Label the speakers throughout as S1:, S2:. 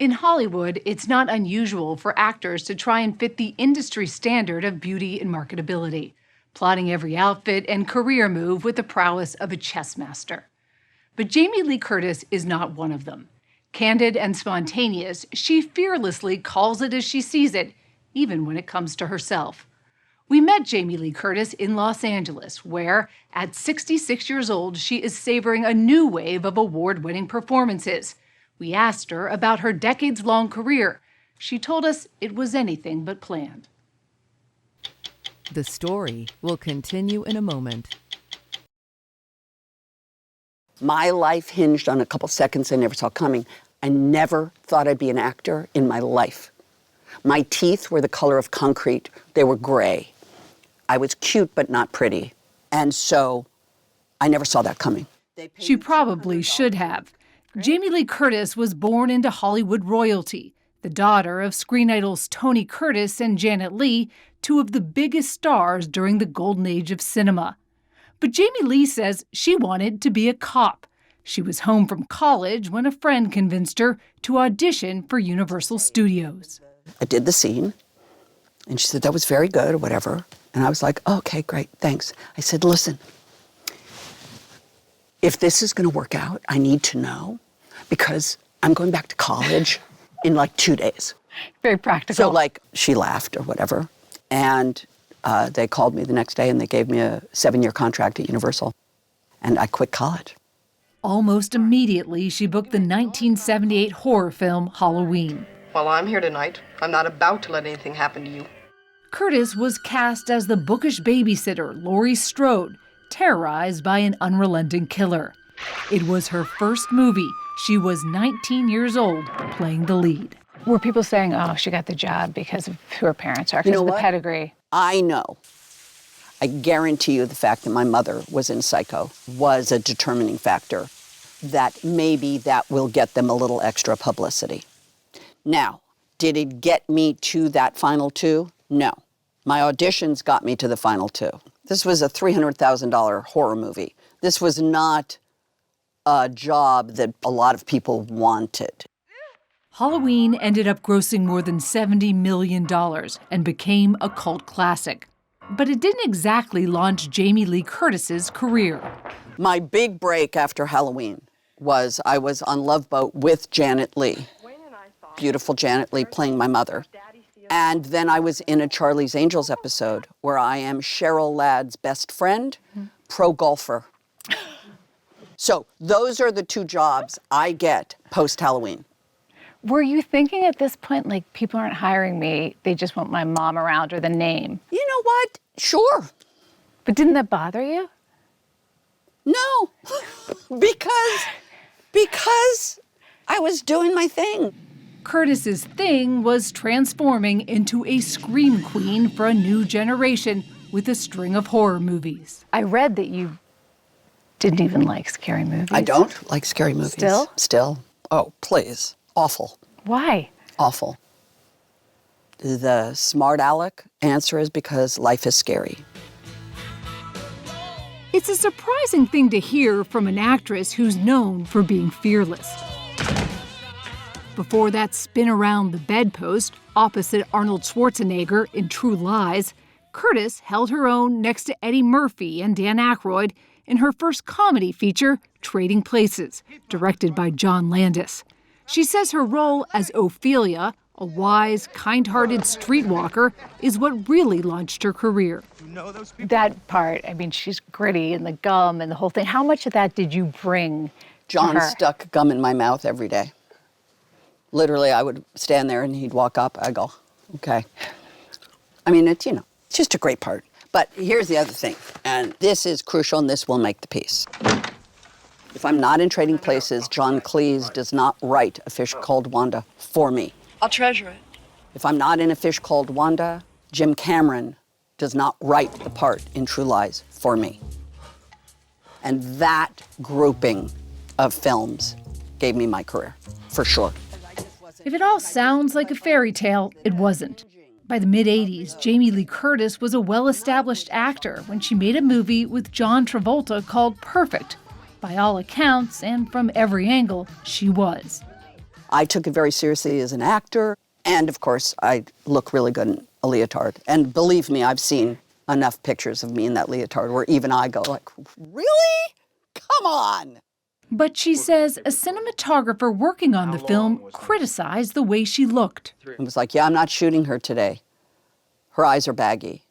S1: In Hollywood, it's not unusual for actors to try and fit the industry standard of beauty and marketability, plotting every outfit and career move with the prowess of a chess master. But Jamie Lee Curtis is not one of them. Candid and spontaneous, she fearlessly calls it as she sees it, even when it comes to herself. We met Jamie Lee Curtis in Los Angeles, where, at 66 years old, she is savoring a new wave of award-winning performances. We asked her about her decades-long career. She told us it was anything but planned.
S2: The story will continue in a moment.
S3: My life hinged on a couple seconds I never saw coming. I never thought I'd be an actor in my life. My teeth were the color of concrete. They were gray. I was cute but not pretty. And so I never saw that coming.
S1: She probably should have. Jamie Lee Curtis was born into Hollywood royalty, the daughter of screen idols Tony Curtis and Janet Leigh, two of the biggest stars during the golden age of cinema. But Jamie Lee says she wanted to be a cop. She was home from college when a friend convinced her to audition for Universal Studios.
S3: I did the scene, and she said, that was very good, or whatever. And I was like, oh, okay, great, thanks. I said, listen, if this is going to work out, I need to know, because I'm going back to college in like 2 days.
S1: Very practical.
S3: So like, she laughed or whatever, and they called me the next day and they gave me a 7-year contract at Universal, and I quit college.
S1: Almost immediately, she booked the 1978 horror film Halloween.
S4: While I'm here tonight, I'm not about to let anything happen to you.
S1: Curtis was cast as the bookish babysitter, Laurie Strode, terrorized by an unrelenting killer. It was her first movie. She was 19 years old, playing the lead.
S5: Were people saying, oh, she got the job because of who her parents are, because of the pedigree?
S3: I know. I guarantee you the fact that my mother was in Psycho was a determining factor, that maybe that will get them a little extra publicity. Now, did it get me to that final two? No. My auditions got me to the final two. This was a $300,000 horror movie. This was not a job that a lot of people wanted.
S1: Halloween ended up grossing more than $70 million and became a cult classic. But it didn't exactly launch Jamie Lee Curtis's career.
S3: My big break after Halloween was I was on Love Boat with Janet Leigh. Beautiful Janet Leigh playing my mother. And then I was in a Charlie's Angels episode where I am Cheryl Ladd's best friend, pro golfer. So those are the two jobs I get post-Halloween.
S5: Were you thinking at this point, like, people aren't hiring me, they just want my mom around or the name?
S3: You know what? Sure.
S5: But didn't that bother you?
S3: No, because I was doing my thing.
S1: Curtis's thing was transforming into a scream queen for a new generation with a string of horror movies.
S5: I read that you didn't even like scary movies.
S3: I don't like scary movies.
S5: Still?
S3: Still. Oh, please. Awful.
S5: Why?
S3: Awful. The smart aleck answer is because life is scary.
S1: It's a surprising thing to hear from an actress who's known for being fearless. Before that spin around the bedpost opposite Arnold Schwarzenegger in True Lies, Curtis held her own next to Eddie Murphy and Dan Aykroyd in her first comedy feature, Trading Places, directed by John Landis. She says her role as Ophelia, a wise, kind-hearted streetwalker, is what really launched her career.
S5: That part, I mean, she's gritty and the gum and the whole thing. How much of that did you bring
S3: John
S5: to her?
S3: stuck gum in my mouth every day. Literally, I would stand there and he'd walk up. I go, okay. I mean, it's, it's just a great part. But here's the other thing, and this is crucial, and this will make the piece. If I'm not in Trading Places, John Cleese does not write A Fish Called Wanda for me.
S4: I'll treasure it.
S3: If I'm not in A Fish Called Wanda, Jim Cameron does not write the part in True Lies for me. And that grouping of films gave me my career, for sure.
S1: If it all sounds like a fairy tale, it wasn't. By the mid-'80s, Jamie Lee Curtis was a well-established actor when she made a movie with John Travolta called Perfect. By all accounts, and from every angle, she was.
S3: I took it very seriously as an actor. And of course, I look really good in a leotard. And believe me, I've seen enough pictures of me in that leotard where even I go like, really? Come on.
S1: But she says a cinematographer working on the film criticized the way she looked.
S3: It was like, yeah, I'm not shooting her today. Her eyes are baggy.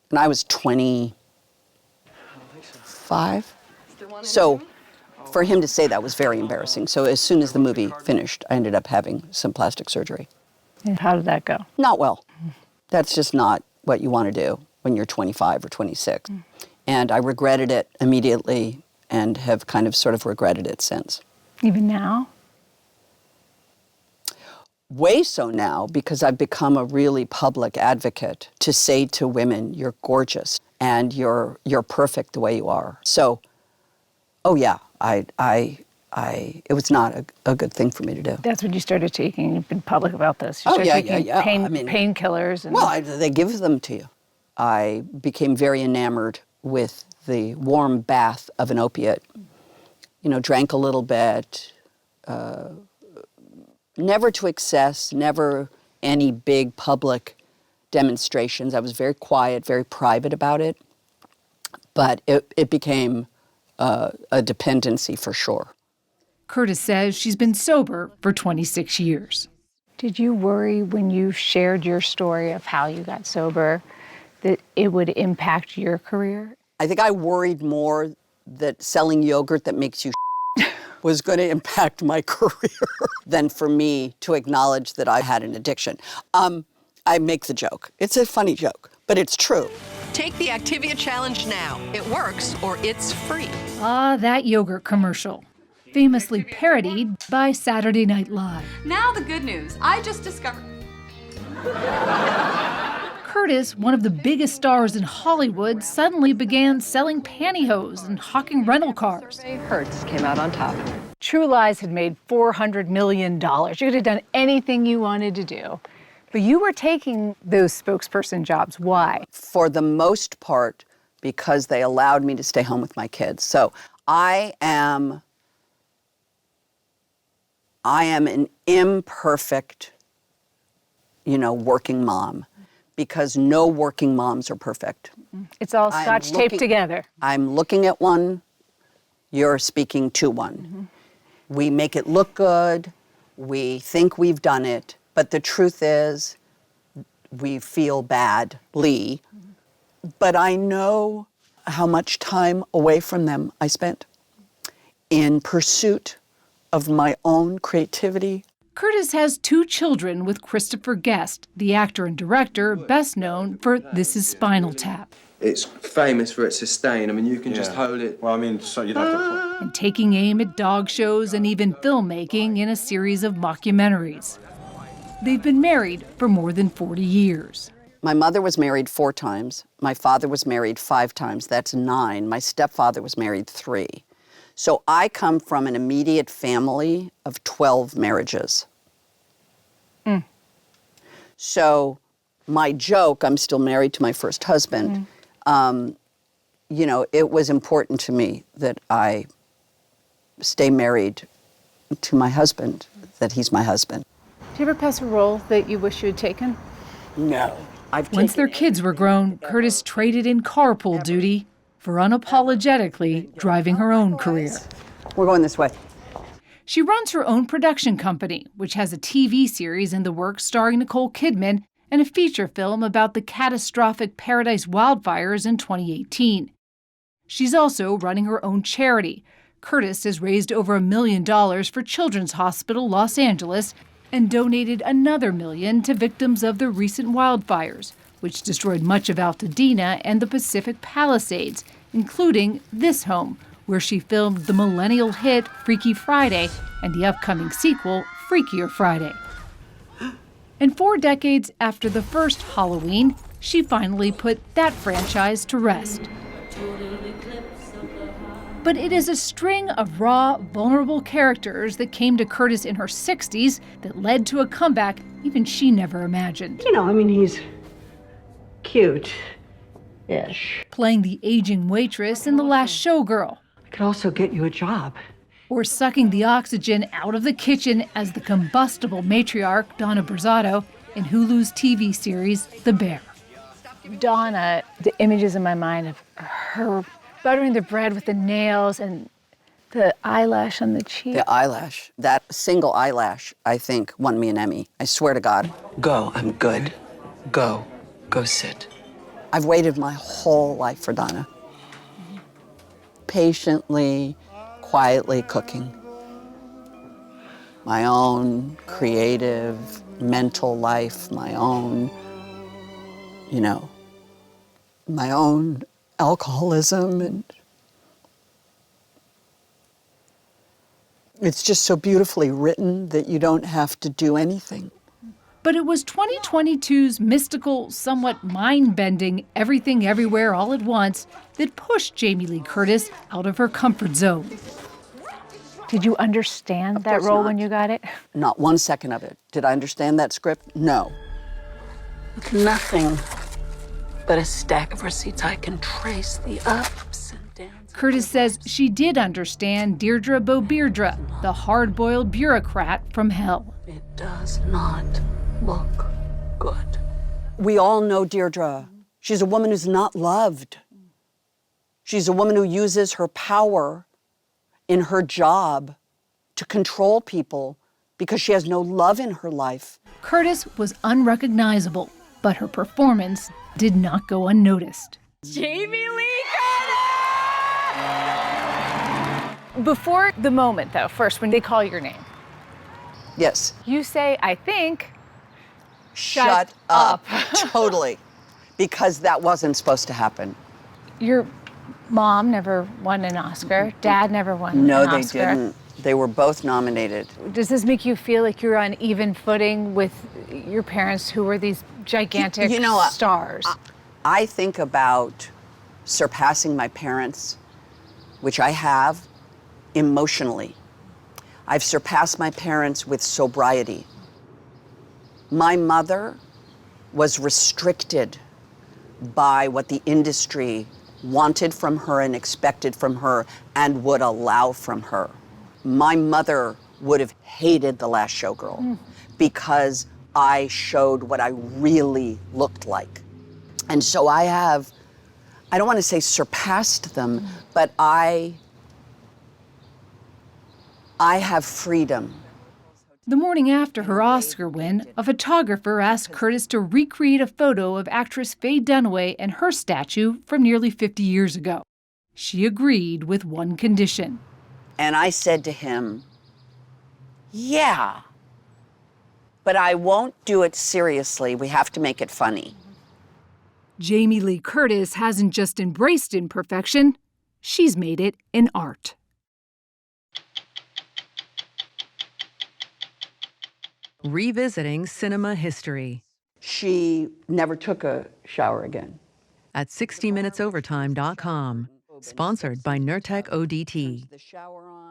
S3: And I was 25. So for him to say that was very embarrassing. So as soon as the movie finished, I ended up having some plastic surgery.
S5: And how did that go?
S3: Not well. That's just not what you want to do when you're 25 or 26. And I regretted it immediately and have kind of sort of regretted it since.
S5: Even now?
S3: Way so now, because I've become a really public advocate to say to women, you're gorgeous and you're perfect the way you are. So, oh yeah, it was not a good thing for me to do.
S5: That's when you started taking, you've been public about this. You
S3: Oh,
S5: started
S3: yeah,
S5: taking
S3: yeah, yeah.
S5: painkillers. And
S3: Well, they give them to you. I became very enamored with the warm bath of an opiate. You know, drank a little bit, never to excess, never any big public demonstrations. I was very quiet, very private about it. But it became a dependency for sure.
S1: Curtis says she's been sober for 26 years.
S5: Did you worry when you shared your story of how you got sober that it would impact your career?
S3: I think I worried more that selling yogurt that makes you was going to impact my career than for me to acknowledge that I had an addiction. I make the joke. It's a funny joke, but it's true.
S6: Take the Activia Challenge now. It works or it's free.
S1: Ah, that yogurt commercial. Famously parodied by Saturday Night Live.
S7: Now the good news. I just discovered...
S1: Curtis, one of the biggest stars in Hollywood, suddenly began selling pantyhose and hawking rental cars.
S4: Hertz came out on top.
S5: True Lies had made $400 million. You could have done anything you wanted to do. But you were taking those spokesperson jobs. Why?
S3: For the most part, because they allowed me to stay home with my kids. So I am an imperfect, working mom, because no working moms are perfect.
S5: It's all scotch taped together.
S3: I'm looking at one, you're speaking to one. Mm-hmm. We make it look good, we think we've done it, but the truth is, we feel bad, Leigh. But I know how much time away from them I spent in pursuit of my own creativity.
S1: Curtis has 2 children with Christopher Guest, the actor and director best known for This Is Spinal Tap.
S8: It's famous for its sustain. I mean, you can just hold it.
S9: Well, I mean, so you'd have to...
S1: And taking aim at dog shows and even filmmaking in a series of mockumentaries. They've been married for more than 40 years.
S3: My mother was married 4 times. My father was married 5 times. That's 9. My stepfather was married 3. So I come from an immediate family of 12 marriages. So my joke, I'm still married to my first husband, it was important to me that I stay married to my husband, that he's my husband.
S5: Did you ever pass a role that you wish you had taken?
S3: No.
S1: Once their kids were grown, Curtis traded in carpool duty for unapologetically driving her own career.
S3: We're going this way.
S1: She runs her own production company, which has a TV series in the works starring Nicole Kidman and a feature film about the catastrophic Paradise wildfires in 2018. She's also running her own charity. Curtis has raised over $1 million for Children's Hospital Los Angeles and donated another $1 million to victims of the recent wildfires, which destroyed much of Altadena and the Pacific Palisades, including this home, where she filmed the millennial hit Freaky Friday and the upcoming sequel, Freakier Friday. And 4 decades after the first Halloween, she finally put that franchise to rest. But it is a string of raw, vulnerable characters that came to Curtis in her 60s that led to a comeback even she never imagined.
S10: He's cute-ish.
S1: Playing the aging waitress in The Last Showgirl.
S10: I could also get you a job
S1: or sucking the oxygen out of the kitchen as the combustible matriarch Donna Brazzato in Hulu's TV series The Bear.
S5: Donna, the images in my mind of her buttering the bread with the nails and the eyelash on the cheek.
S3: The eyelash, that single eyelash, I think, won me an Emmy. I swear to God.
S9: Go, I'm good. Go sit.
S3: I've waited my whole life for Donna. Patiently, quietly cooking. My own creative, mental life, my own, my own alcoholism, and it's just so beautifully written that you don't have to do anything.
S1: But it was 2022's mystical, somewhat mind-bending Everything Everywhere All at Once that pushed Jamie Lee Curtis out of her comfort zone.
S5: Did you understand that role when you got it?
S3: Not 1 second of it. Did I understand that script? No.
S9: With nothing but a stack of receipts, I can trace the ups and downs.
S1: Curtis says she did understand Deirdre Beaudeirdre, the hard-boiled bureaucrat from hell.
S9: It does not look good.
S3: We all know Deirdre. She's a woman who's not loved. She's a woman who uses her power in her job to control people because she has no love in her life.
S1: Curtis was unrecognizable, but her performance did not go unnoticed.
S5: Jamie Lee Curtis! Before the moment, though, first, when they call your name,
S3: Yes.
S5: you say, I think,
S3: Shut up. Totally. Because that wasn't supposed to happen.
S5: Your mom never won an Oscar. Dad never won
S3: No,
S5: an
S3: they
S5: Oscar.
S3: didn't. They were both nominated.
S5: Does this make you feel like you're on even footing with your parents who were these gigantic stars?
S3: I think about surpassing my parents, which I have, emotionally. I've surpassed my parents with sobriety. My mother was restricted by what the industry wanted from her and expected from her and would allow from her. My mother would have hated The Last Showgirl because I showed what I really looked like. And so I don't want to say surpassed them, but I have freedom.
S1: The morning after her Oscar win, a photographer asked Curtis to recreate a photo of actress Faye Dunaway and her statue from nearly 50 years ago. She agreed with one condition.
S3: And I said to him, yeah, but I won't do it seriously. We have to make it funny.
S1: Jamie Lee Curtis hasn't just embraced imperfection, she's made it an art.
S2: Revisiting cinema history
S3: She never took a shower again.
S2: at 60minutesovertime.com. Sponsored by Nurtec ODT.
S3: The shower on.